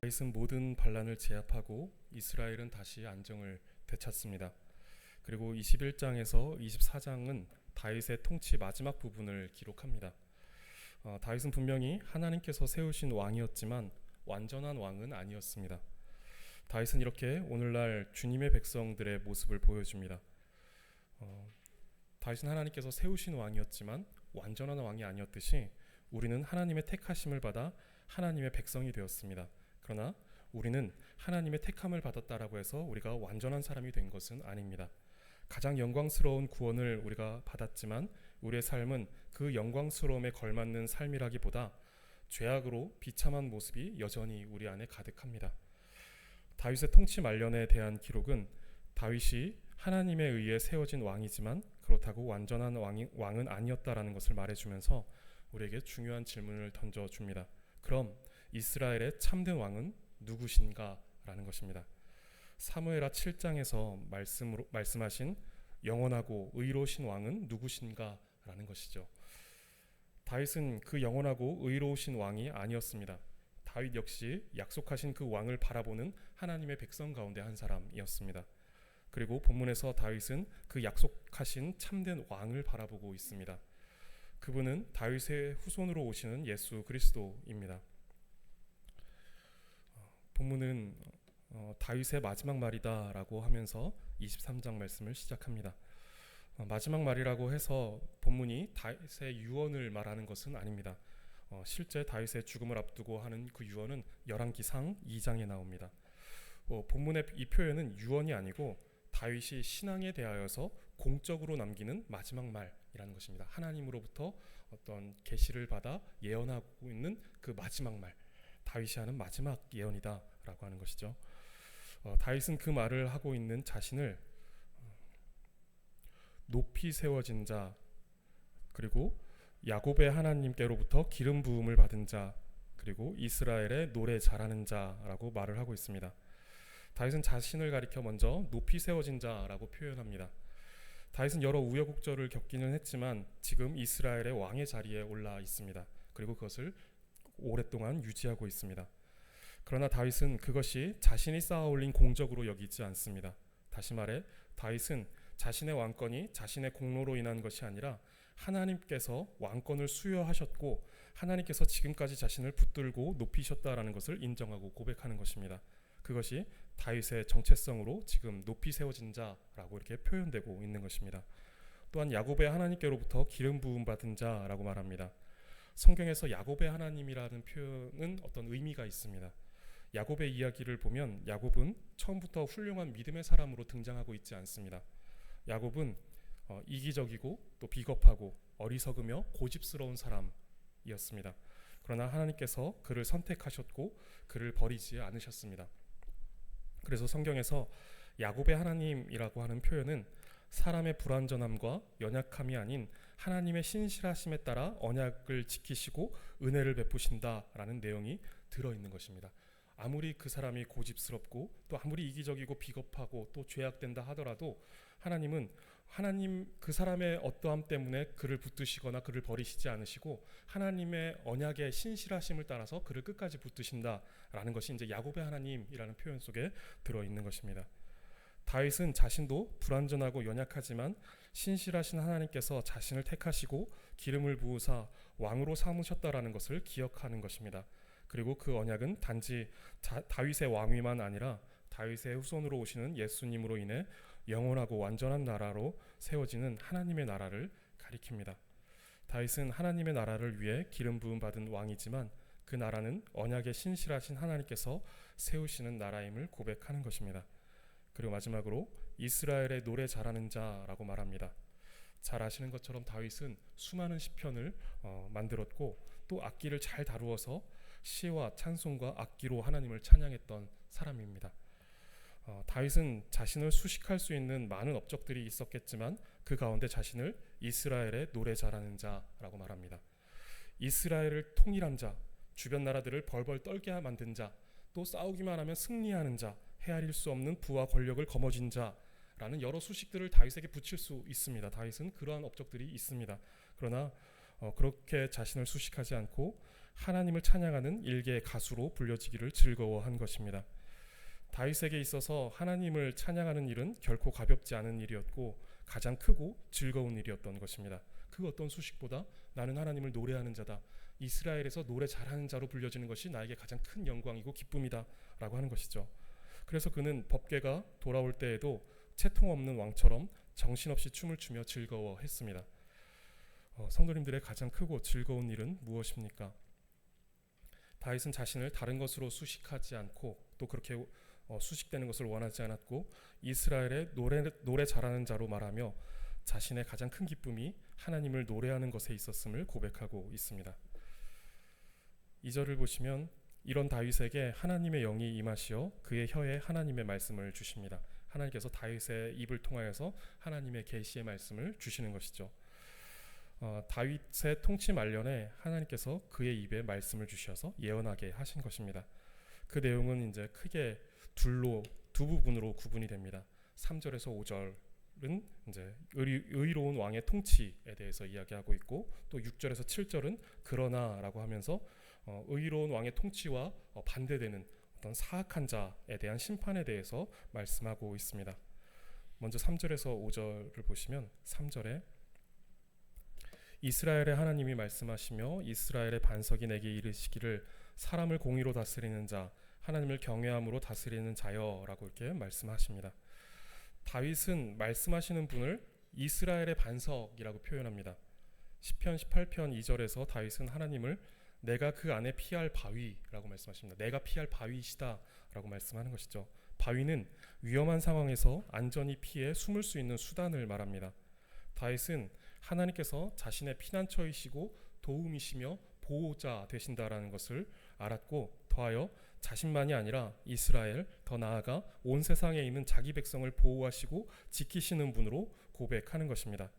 다윗은 모든 반란을 제압하고 이스라엘은 다시 안정을 되찾습니다. 그리고 21장에서 24장은 다윗의 통치 마지막 부분을 기록합니다. 다윗은 분명히 하나님께서 세우신 왕이었지만 완전한 왕은 아니었습니다. 다윗은 이렇게 오늘날 주님의 백성들의 모습을 보여줍니다. 다윗은 하나님께서 세우신 왕이었지만 완전한 왕이 아니었듯이 우리는 하나님의 택하심을 받아 하나님의 백성이 되었습니다. 그러나 우리는 하나님의 택함을 받았다라고 해서 우리가 완전한 사람이 된 것은 아닙니다. 가장 영광스러운 구원을 우리가 받았지만 우리의 삶은 그 영광스러움에 걸맞는 삶이라기보다 죄악으로 비참한 모습이 여전히 우리 안에 가득합니다. 다윗의 통치 말년에 대한 기록은 다윗이 하나님에 의해 세워진 왕이지만 그렇다고 완전한 왕은 아니었다라는 것을 말해주면서 우리에게 중요한 질문을 던져줍니다. 그럼 이스라엘의 참된 왕은 누구신가? 라는 것입니다. 사무엘하 7장에서 말씀하신 영원하고 의로우신 왕은 누구신가? 라는 것이죠. 다윗은 그 영원하고 의로우신 왕이 아니었습니다. 다윗 역시 약속하신 그 왕을 바라보는 하나님의 백성 가운데 한 사람이었습니다. 그리고 본문에서 다윗은 그 약속하신 참된 왕을 바라보고 있습니다. 그분은 다윗의 후손으로 오시는 예수 그리스도입니다. 본문은 다윗의 마지막 말이다 라고 하면서 23장 말씀을 시작합니다. 마지막 말이라고 해서 본문이 다윗의 유언을 말하는 것은 아닙니다. 실제 다윗의 죽음을 앞두고 하는 그 유언은 열왕기상 2장에 나옵니다. 본문의 이 표현은 유언이 아니고 다윗이 신앙에 대하여서 공적으로 남기는 마지막 말이라는 것입니다. 하나님으로부터 어떤 계시를 받아 예언하고 있는 그 마지막 말, 다윗이 하는 마지막 예언이다라고 하는 것이죠. 다윗은 그 말을 하고 있는 자신을 높이 세워진 자, 그리고 야곱의 하나님께로부터 기름 부음을 받은 자, 그리고 이스라엘의 노래 잘하는 자라고 말을 하고 있습니다. 다윗은 자신을 가리켜 먼저 높이 세워진 자라고 표현합니다. 다윗은 여러 우여곡절을 겪기는 했지만 지금 이스라엘의 왕의 자리에 올라 있습니다. 그리고 그것을 오랫동안 유지하고 있습니다. 그러나 다윗은 그것이 자신이 쌓아올린 공적으로 여기지 않습니다. 다시 말해 다윗은 자신의 왕권이 자신의 공로로 인한 것이 아니라 하나님께서 왕권을 수여하셨고 하나님께서 지금까지 자신을 붙들고 높이셨다라는 것을 인정하고 고백하는 것입니다. 그것이 다윗의 정체성으로 지금 높이 세워진 자라고 이렇게 표현되고 있는 것입니다. 또한 야곱의 하나님께로부터 기름 부음 받은 자라고 말합니다. 성경에서 야곱의 하나님이라는 표현은 어떤 의미가 있습니다. 야곱의 이야기를 보면 야곱은 처음부터 훌륭한 믿음의 사람으로 등장하고 있지 않습니다. 야곱은 이기적이고 또 비겁하고 어리석으며 고집스러운 사람이었습니다. 그러나 하나님께서 그를 선택하셨고 그를 버리지 않으셨습니다. 그래서 성경에서 야곱의 하나님이라고 하는 표현은 사람의 불완전함과 연약함이 아닌 하나님의 신실하심에 따라 언약을 지키시고 은혜를 베푸신다라는 내용이 들어있는 것입니다. 아무리 그 사람이 고집스럽고 또 아무리 이기적이고 비겁하고 또 죄악된다 하더라도 하나님은 그 사람의 어떠함 때문에 그를 붙드시거나 그를 버리시지 않으시고 하나님의 언약의 신실하심을 따라서 그를 끝까지 붙드신다라는 것이 이제 야곱의 하나님이라는 표현 속에 들어있는 것입니다. 다윗은 자신도 불완전하고 연약하지만 신실하신 하나님께서 자신을 택하시고 기름을 부으사 왕으로 삼으셨다라는 것을 기억하는 것입니다. 그리고 그 언약은 단지 다윗의 왕위만 아니라 다윗의 후손으로 오시는 예수님으로 인해 영원하고 완전한 나라로 세워지는 하나님의 나라를 가리킵니다. 다윗은 하나님의 나라를 위해 기름 부음 받은 왕이지만 그 나라는 언약에 신실하신 하나님께서 세우시는 나라임을 고백하는 것입니다. 그리고 마지막으로 이스라엘의 노래 잘하는 자라고 말합니다. 잘 아시는 것처럼 다윗은 수많은 시편을 만들었고 또 악기를 잘 다루어서 시와 찬송과 악기로 하나님을 찬양했던 사람입니다. 다윗은 자신을 수식할 수 있는 많은 업적들이 있었겠지만 그 가운데 자신을 이스라엘의 노래 잘하는 자라고 말합니다. 이스라엘을 통일한 자, 주변 나라들을 벌벌 떨게 만든 자, 또 싸우기만 하면 승리하는 자, 헤아릴 수 없는 부와 권력을 거머쥔 자라는 여러 수식들을 다윗에게 붙일 수 있습니다. 다윗은 그러한 업적들이 있습니다. 그러나 그렇게 자신을 수식하지 않고 하나님을 찬양하는 일개의 가수로 불려지기를 즐거워한 것입니다. 다윗에게 있어서 하나님을 찬양하는 일은 결코 가볍지 않은 일이었고 가장 크고 즐거운 일이었던 것입니다. 그 어떤 수식보다 나는 하나님을 노래하는 자다, 이스라엘에서 노래 잘하는 자로 불려지는 것이 나에게 가장 큰 영광이고 기쁨이다 라고 하는 것이죠. 그래서 그는 법궤가 돌아올 때에도 채통 없는 왕처럼 정신없이 춤을 추며 즐거워했습니다. 성도님들의 가장 크고 즐거운 일은 무엇입니까? 다윗은 자신을 다른 것으로 수식하지 않고 또 그렇게 수식되는 것을 원하지 않았고 이스라엘의 노래 잘하는 자로 말하며 자신의 가장 큰 기쁨이 하나님을 노래하는 것에 있었음을 고백하고 있습니다. 2절을 보시면 이런 다윗에게 하나님의 영이 임하시어 그의 혀에 하나님의 말씀을 주십니다. 하나님께서 다윗의 입을 통하여서 하나님의 계시의 말씀을 주시는 것이죠. 다윗의 통치 말년에 하나님께서 그의 입에 말씀을 주셔서 예언하게 하신 것입니다. 그 내용은 이제 크게 두 부분으로 구분이 됩니다. 3절에서 5절은 이제 의로운 왕의 통치에 대해서 이야기하고 있고 또 6절에서 7절은 그러나라고 하면서 의로운 왕의 통치와 반대되는 어떤 사악한 자에 대한 심판에 대해서 말씀하고 있습니다. 먼저 3절에서 5절을 보시면 3절에 이스라엘의 하나님이 말씀하시며 이스라엘의 반석이 내게 이르시기를 사람을 공의로 다스리는 자, 하나님을 경외함으로 다스리는 자여 라고 이렇게 말씀하십니다. 다윗은 말씀하시는 분을 이스라엘의 반석이라고 표현합니다. 시편 18편 2절에서 다윗은 하나님을 내가 그 안에 피할 바위라고 말씀하십니다. 내가 피할 바위시다 라고 말씀하는 것이죠. 바위는 위험한 상황에서 안전히 피해 숨을 수 있는 수단을 말합니다. 다윗은 하나님께서 자신의 피난처이시고 도움이시며 보호자 되신다라는 것을 알았고 더하여 자신만이 아니라 이스라엘, 더 나아가 온 세상에 있는 자기 백성을 보호하시고 지키시는 분으로 고백하는 것입니다.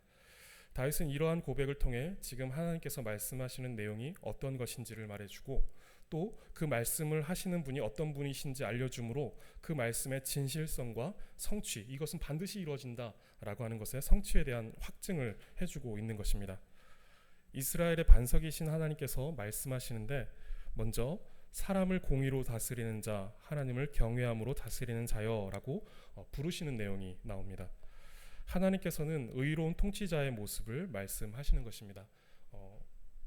다윗은 이러한 고백을 통해 지금 하나님께서 말씀하시는 내용이 어떤 것인지를 말해주고 또 그 말씀을 하시는 분이 어떤 분이신지 알려주므로 그 말씀의 진실성과 성취, 이것은 반드시 이루어진다라고 하는 것의 성취에 대한 확증을 해주고 있는 것입니다. 이스라엘의 반석이신 하나님께서 말씀하시는데 먼저 사람을 공의로 다스리는 자, 하나님을 경외함으로 다스리는 자여라고 부르시는 내용이 나옵니다. 하나님께서는 의로운 통치자의 모습을 말씀하시는 것입니다.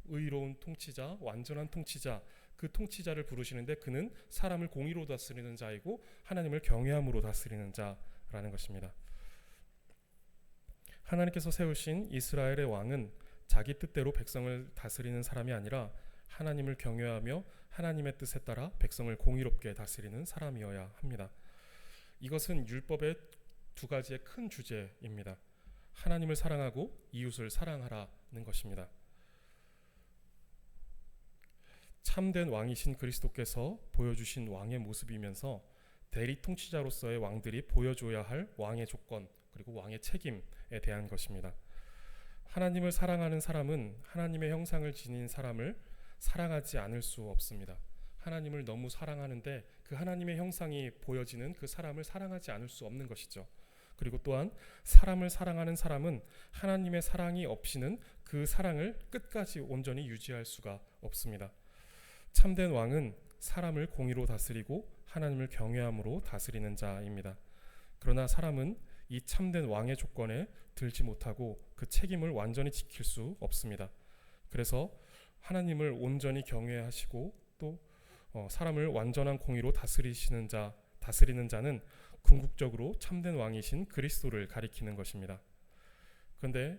의로운 통치자, 완전한 통치자, 그 통치자를 부르시는데 그는 사람을 공의로 다스리는 자이고 하나님을 경외함으로 다스리는 자라는 것입니다. 하나님께서 세우신 이스라엘의 왕은 자기 뜻대로 백성을 다스리는 사람이 아니라 하나님을 경외하며 하나님의 뜻에 따라 백성을 공의롭게 다스리는 사람이어야 합니다. 이것은 율법의 두 가지의 큰 주제입니다. 하나님을 사랑하고 이웃을 사랑하라는 것입니다. 참된 왕이신 그리스도께서 보여주신 왕의 모습이면서 대리 통치자로서의 왕들이 보여줘야 할 왕의 조건 그리고 왕의 책임에 대한 것입니다. 하나님을 사랑하는 사람은 하나님의 형상을 지닌 사람을 사랑하지 않을 수 없습니다. 하나님을 너무 사랑하는데 그 하나님의 형상이 보여지는 그 사람을 사랑하지 않을 수 없는 것이죠. 그리고 또한 사람을 사랑하는 사람은 하나님의 사랑이 없이는 그 사랑을 끝까지 온전히 유지할 수가 없습니다. 참된 왕은 사람을 공의로 다스리고 하나님을 경외함으로 다스리는 자입니다. 그러나 사람은 이 참된 왕의 조건에 들지 못하고 그 책임을 완전히 지킬 수 없습니다. 그래서 하나님을 온전히 경외하시고 또 사람을 완전한 공의로 다스리는 자는 궁극적으로 참된 왕이신 그리스도를 가리키는 것입니다. 그런데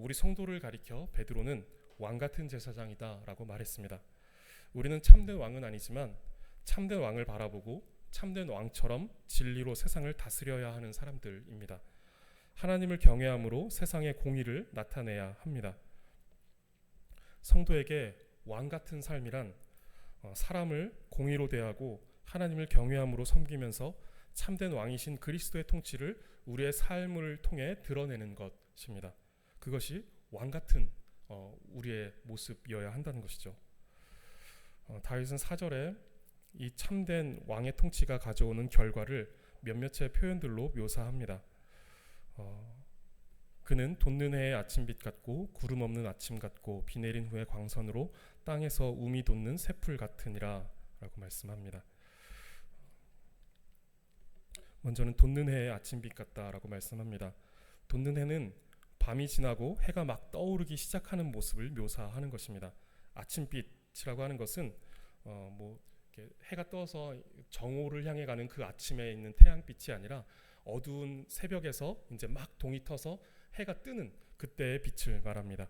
우리 성도를 가리켜 베드로는 왕 같은 제사장이다라고 말했습니다. 우리는 참된 왕은 아니지만 참된 왕을 바라보고 참된 왕처럼 진리로 세상을 다스려야 하는 사람들입니다. 하나님을 경외함으로 세상의 공의를 나타내야 합니다. 성도에게 왕 같은 삶이란 사람을 공의로 대하고 하나님을 경외함으로 섬기면서 참된 왕이신 그리스도의 통치를 우리의 삶을 통해 드러내는 것입니다. 그것이 왕 같은 우리의 모습이어야 한다는 것이죠. 다윗은 4절에 이 참된 왕의 통치가 가져오는 결과를 몇몇의 표현들로 묘사합니다. 그는 돋는 해의 아침빛 같고 구름 없는 아침 같고 비 내린 후의 광선으로 땅에서 움이 돋는 새풀 같으니라 라고 말씀합니다. 먼저는 돋는 해의 아침빛 같다라고 말씀합니다. 돋는 해는 밤이 지나고 해가 막 떠오르기 시작하는 모습을 묘사하는 것입니다. 아침빛이라고 하는 것은 해가 떠서 정오를 향해 가는 그 아침에 있는 태양빛이 아니라 어두운 새벽에서 이제 막 동이 터서 해가 뜨는 그때의 빛을 말합니다.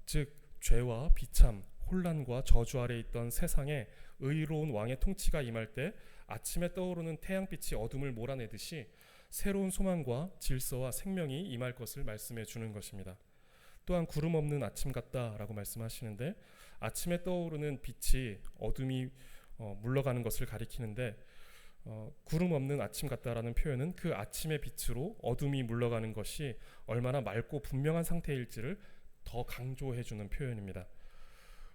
즉 죄와 비참, 혼란과 저주 아래 있던 세상에 의로운 왕의 통치가 임할 때 아침에 떠오르는 태양빛이 어둠을 몰아내듯이 새로운 소망과 질서와 생명이 임할 것을 말씀해 주는 것입니다. 또한 구름 없는 아침 같다라고 말씀하시는데 아침에 떠오르는 빛이 어둠이 물러가는 것을 가리키는데 구름 없는 아침 같다라는 표현은 그 아침의 빛으로 어둠이 물러가는 것이 얼마나 맑고 분명한 상태일지를 더 강조해 주는 표현입니다.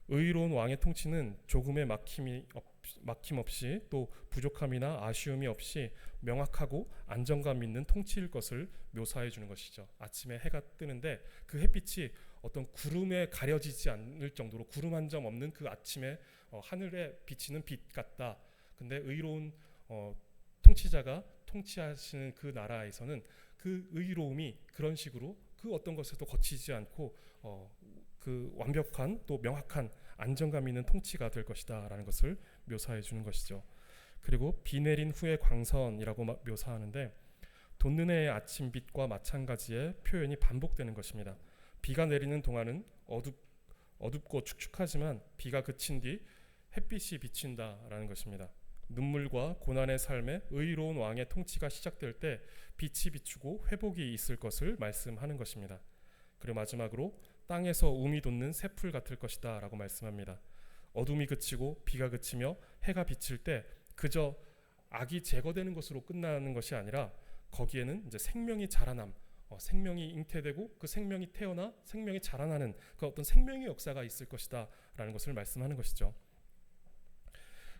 의로운 왕의 통치는 조금의 막힘 없이 또 부족함이나 아쉬움이 없이 명확하고 안정감 있는 통치일 것을 묘사해 주는 것이죠. 아침에 해가 뜨는데 그 햇빛이 어떤 구름에 가려지지 않을 정도로 구름 한 점 없는 그 아침에 하늘에 비치는 빛 같다. 근데 의로운 통치자가 통치하시는 그 나라에서는 그 의로움이 그런 식으로 그 어떤 것에도 거치지 않고 그 완벽한 또 명확한 안정감 있는 통치가 될 것이다 라는 것을 묘사해 주는 것이죠. 그리고 비 내린 후의 광선이라고 묘사하는데 돋는 해의 아침빛과 마찬가지의 표현이 반복되는 것입니다. 비가 내리는 동안은 어둡고 축축하지만 비가 그친 뒤 햇빛이 비친다라는 것입니다. 눈물과 고난의 삶에 의로운 왕의 통치가 시작될 때 빛이 비추고 회복이 있을 것을 말씀하는 것입니다. 그리고 마지막으로 땅에서 움이 돋는 새풀 같을 것이다 라고 말씀합니다. 어둠이 그치고 비가 그치며 해가 비칠 때 그저 악이 제거되는 것으로 끝나는 것이 아니라 거기에는 이제 생명이 자라남, 생명이 잉태되고 그 생명이 태어나 생명이 자라나는 그 어떤 생명의 역사가 있을 것이다 라는 것을 말씀하는 것이죠.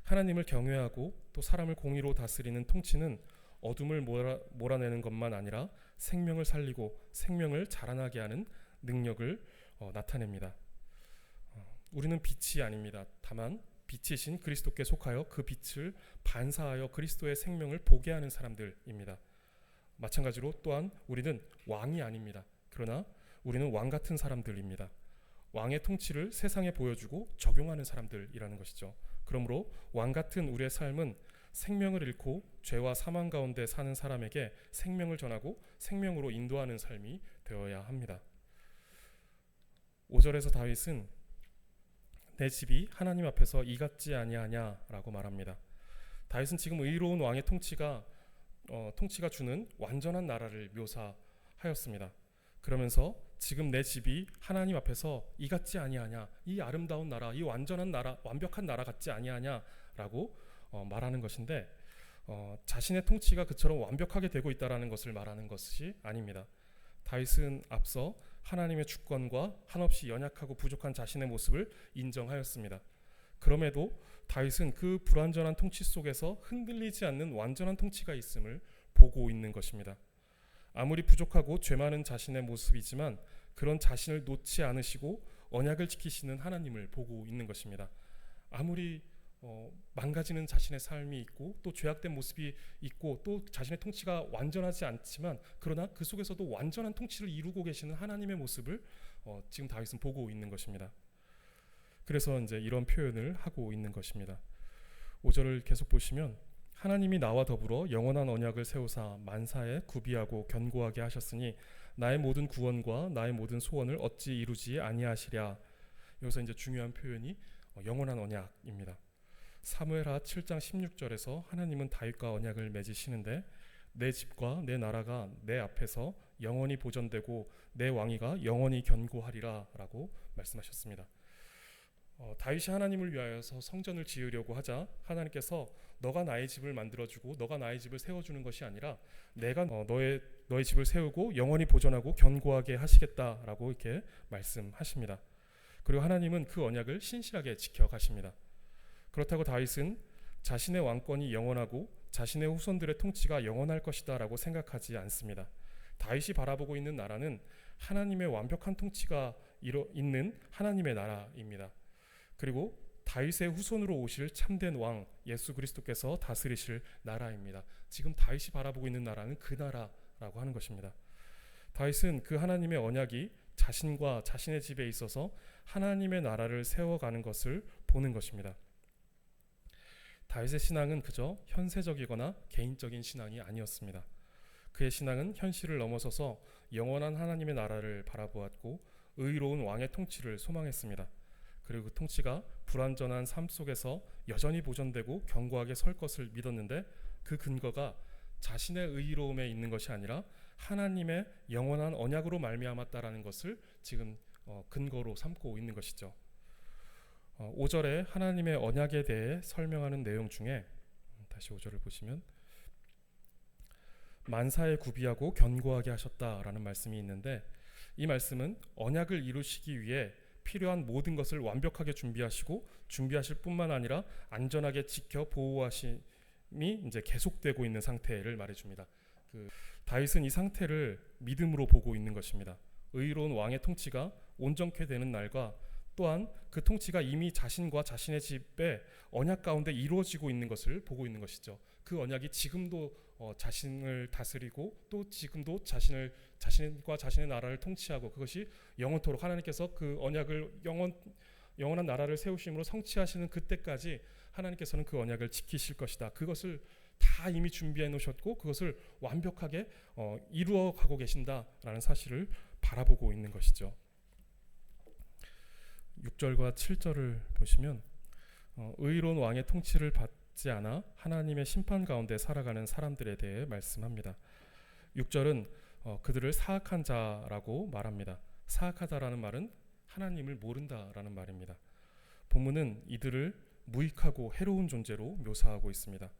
하나님을 경외하고 또 사람을 공의로 다스리는 통치는 어둠을 몰아내는 것만 아니라 생명을 살리고 생명을 자라나게 하는 능력을 나타냅니다. 우리는 빛이 아닙니다. 다만 빛이신 그리스도께 속하여 그 빛을 반사하여 그리스도의 생명을 보게 하는 사람들입니다. 마찬가지로 또한 우리는 왕이 아닙니다. 그러나 우리는 왕 같은 사람들입니다. 왕의 통치를 세상에 보여주고 적용하는 사람들이라는 것이죠. 그러므로 왕 같은 우리의 삶은 생명을 잃고 죄와 사망 가운데 사는 사람에게 생명을 전하고 생명으로 인도하는 삶이 되어야 합니다. 5절에서 다윗은 내 집이 하나님 앞에서 이 같지 아니하냐라고 말합니다. 다윗은 지금 의로운 왕의 통치가 주는 완전한 나라를 묘사하였습니다. 그러면서 지금 내 집이 하나님 앞에서 이 같지 아니하냐, 이 아름다운 나라, 이 완전한 나라, 완벽한 나라 같지 아니하냐라고 말하는 것인데 자신의 통치가 그처럼 완벽하게 되고 있다라는 것을 말하는 것이 아닙니다. 다윗은 앞서 하나님의 주권과 한없이 연약하고 부족한 자신의 모습을 인정하였습니다. 그럼에도 다윗은 그 불완전한 통치 속에서 흔들리지 않는 완전한 통치가 있음을 보고 있는 것입니다. 아무리 부족하고 죄 많은 자신의 모습이지만 그런 자신을 놓지 않으시고 언약을 지키시는 하나님을 보고 있는 것입니다. 아무리 망가지는 자신의 삶이 있고 또 죄악된 모습이 있고 또 자신의 통치가 완전하지 않지만 그러나 그 속에서도 완전한 통치를 이루고 계시는 하나님의 모습을 지금 다윗은 보고 있는 것입니다. 그래서 이제 이런 표현을 하고 있는 것입니다. 5절을 계속 보시면 하나님이 나와 더불어 영원한 언약을 세우사 만사에 구비하고 견고하게 하셨으니 나의 모든 구원과 나의 모든 소원을 어찌 이루지 아니하시랴. 여기서 이제 중요한 표현이 영원한 언약입니다. 사무엘하 7장 16절에서 하나님은 다윗과 언약을 맺으시는데 내 집과 내 나라가 내 앞에서 영원히 보존되고 내 왕위가 영원히 견고하리라 라고 말씀하셨습니다. 다윗이 하나님을 위하여서 성전을 지으려고 하자 하나님께서 너가 나의 집을 만들어주고 너가 나의 집을 세워주는 것이 아니라 내가 너의 집을 세우고 영원히 보존하고 견고하게 하시겠다라고 이렇게 말씀하십니다. 그리고 하나님은 그 언약을 신실하게 지켜가십니다. 그렇다고 다윗은 자신의 왕권이 영원하고 자신의 후손들의 통치가 영원할 것이다 라고 생각하지 않습니다. 다윗이 바라보고 있는 나라는 하나님의 완벽한 통치가 있는 하나님의 나라입니다. 그리고 다윗의 후손으로 오실 참된 왕 예수 그리스도께서 다스리실 나라입니다. 지금 다윗이 바라보고 있는 나라는 그 나라라고 하는 것입니다. 다윗은 그 하나님의 언약이 자신과 자신의 집에 있어서 하나님의 나라를 세워가는 것을 보는 것입니다. 다윗의 신앙은 그저 현세적이거나 개인적인 신앙이 아니었습니다. 그의 신앙은 현실을 넘어서서 영원한 하나님의 나라를 바라보았고 의로운 왕의 통치를 소망했습니다. 그리고 그 통치가 불완전한 삶 속에서 여전히 보존되고 견고하게 설 것을 믿었는데 그 근거가 자신의 의로움에 있는 것이 아니라 하나님의 영원한 언약으로 말미암았다라는 것을 지금 근거로 삼고 있는 것이죠. 5절에 하나님의 언약에 대해 설명하는 내용 중에 다시 5절을 보시면 만사에 구비하고 견고하게 하셨다라는 말씀이 있는데 이 말씀은 언약을 이루시기 위해 필요한 모든 것을 완벽하게 준비하실 뿐만 아니라 안전하게 지켜 보호하심이 이제 계속되고 있는 상태를 말해줍니다. 다윗은 이 상태를 믿음으로 보고 있는 것입니다. 의로운 왕의 통치가 온전케 되는 날과 또한 그 통치가 이미 자신과 자신의 집에 언약 가운데 이루어지고 있는 것을 보고 있는 것이죠. 그 언약이 지금도 자신을 다스리고 또 지금도 자신과 자신의 나라를 통치하고 그것이 영원토록 하나님께서 그 언약을 영원한 나라를 세우심으로 성취하시는 그때까지 하나님께서는 그 언약을 지키실 것이다. 그것을 다 이미 준비해 놓으셨고 그것을 완벽하게 이루어 가고 계신다라는 사실을 바라보고 있는 것이죠. 6절과 7절을 보시면 의로운 왕의 통치를 받지 않아 하나님의 심판 가운데 살아가는 사람들에 대해 말씀합니다. 6절은 그들을 사악한 자라고 말합니다. 사악하다라는 말은 하나님을 모른다라는 말입니다. 본문은 이들을 무익하고 해로운 존재로 묘사하고 있습니다.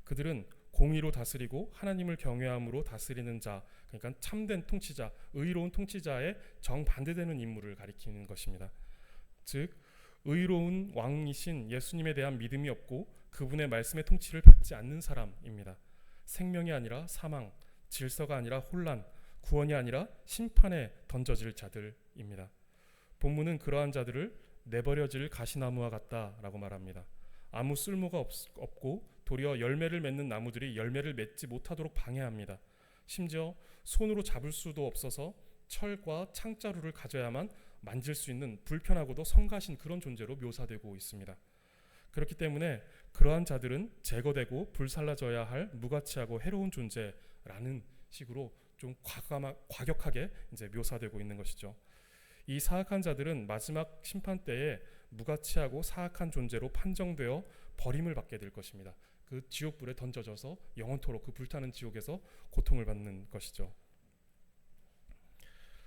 그들은 공의로 다스리고 하나님을 경외함으로 다스리는 자, 그러니까 참된 통치자, 의로운 통치자의 정반대되는 인물을 가리키는 것입니다. 즉 의로운 왕이신 예수님에 대한 믿음이 없고 그분의 말씀의 통치를 받지 않는 사람입니다. 생명이 아니라 사망, 질서가 아니라 혼란, 구원이 아니라 심판에 던져질 자들입니다. 본문은 그러한 자들을 내버려질 가시나무와 같다라고 말합니다. 아무 쓸모가 없고 도리어 열매를 맺는 나무들이 열매를 맺지 못하도록 방해합니다. 심지어 손으로 잡을 수도 없어서 철과 창자루를 가져야만 만질 수 있는 불편하고도 성가신 그런 존재로 묘사되고 있습니다. 그렇기 때문에 그러한 자들은 제거되고 불살라져야 할 무가치하고 해로운 존재라는 식으로 좀 과격하게 이제 묘사되고 있는 것이죠. 이 사악한 자들은 마지막 심판 때에 무가치하고 사악한 존재로 판정되어 버림을 받게 될 것입니다. 그 지옥불에 던져져서 영원토록 그 불타는 지옥에서 고통을 받는 것이죠.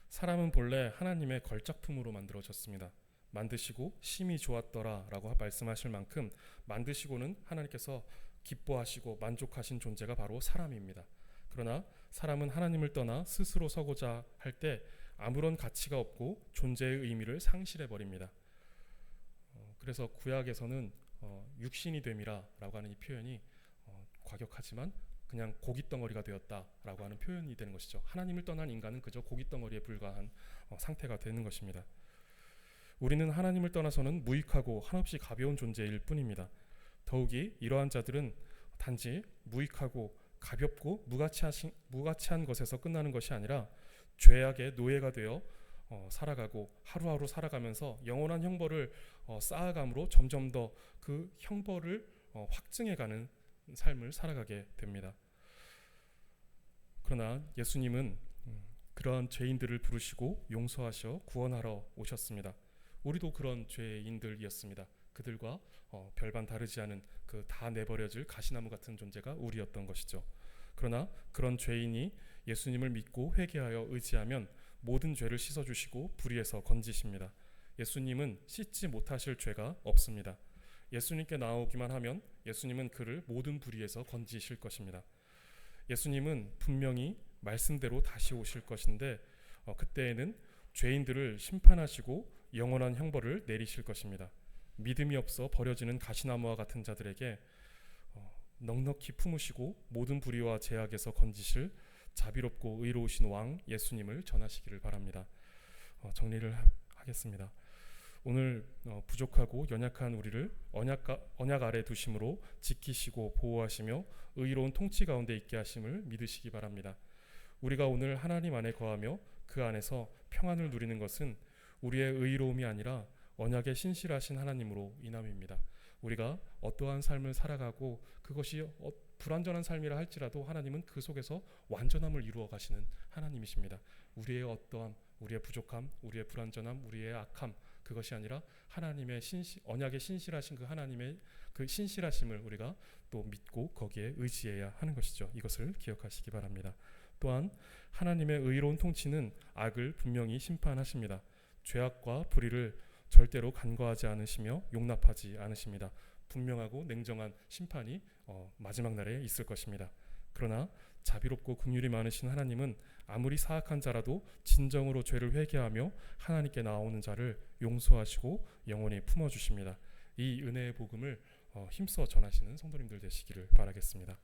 사람은 본래 하나님의 걸작품으로 만들어졌습니다. 만드시고 심히 좋았더라 라고 말씀하실 만큼 만드시고는 하나님께서 기뻐하시고 만족하신 존재가 바로 사람입니다. 그러나 사람은 하나님을 떠나 스스로 서고자 할 때 아무런 가치가 없고 존재의 의미를 상실해버립니다. 그래서 구약에서는 육신이 됨이라 라고 하는 이 표현이 과격하지만 그냥 고깃덩어리가 되었다라고 하는 표현이 되는 것이죠. 하나님을 떠난 인간은 그저 고깃덩어리에 불과한 상태가 되는 것입니다. 우리는 하나님을 떠나서는 무익하고 한없이 가벼운 존재일 뿐입니다. 더욱이 이러한 자들은 단지 무익하고 가볍고 무가치한 것에서 끝나는 것이 아니라 죄악의 노예가 되어 살아가고 하루하루 살아가면서 영원한 형벌을 쌓아감으로 점점 더 그 형벌을 확증해가는 삶을 살아가게 됩니다. 그러나 예수님은 그러한 죄인들을 부르시고 용서하셔 구원하러 오셨습니다. 우리도 그런 죄인들이었습니다. 그들과 별반 다르지 않은 그 다 내버려질 가시나무 같은 존재가 우리였던 것이죠. 그러나 그런 죄인이 예수님을 믿고 회개하여 의지하면 모든 죄를 씻어주시고 불의에서 건지십니다. 예수님은 씻지 못하실 죄가 없습니다. 예수님께 나오기만 하면 예수님은 그를 모든 불의에서 건지실 것입니다. 예수님은 분명히 말씀대로 다시 오실 것인데 그때에는 죄인들을 심판하시고 영원한 형벌을 내리실 것입니다. 믿음이 없어 버려지는 가시나무와 같은 자들에게 넉넉히 품으시고 모든 불의와 죄악에서 건지실 자비롭고 의로우신 왕 예수님을 전하시기를 바랍니다. 정리를 하겠습니다. 오늘 부족하고 연약한 우리를 언약 아래 두심으로 지키시고 보호하시며 의로운 통치 가운데 있게 하심을 믿으시기 바랍니다. 우리가 오늘 하나님 안에 거하며 그 안에서 평안을 누리는 것은 우리의 의로움이 아니라 언약의 신실하신 하나님으로 인함입니다. 우리가 어떠한 삶을 살아가고 그것이 불완전한 삶이라 할지라도 하나님은 그 속에서 완전함을 이루어 가시는 하나님이십니다. 우리의 어떠함, 우리의 부족함, 우리의 불완전함, 우리의 악함, 그것이 아니라 하나님의 언약의 신실하신 그 하나님의 그 신실하심을 우리가 또 믿고 거기에 의지해야 하는 것이죠. 이것을 기억하시기 바랍니다. 또한 하나님의 의로운 통치는 악을 분명히 심판하십니다. 죄악과 불의를 절대로 간과하지 않으시며 용납하지 않으십니다. 분명하고 냉정한 심판이 마지막 날에 있을 것입니다. 그러나 자비롭고 긍휼이 많으신 하나님은 아무리 사악한 자라도 진정으로 죄를 회개하며 하나님께 나오는 자를 용서하시고 영원히 품어주십니다. 이 은혜의 복음을 힘써 전하시는 성도님들 되시기를 바라겠습니다.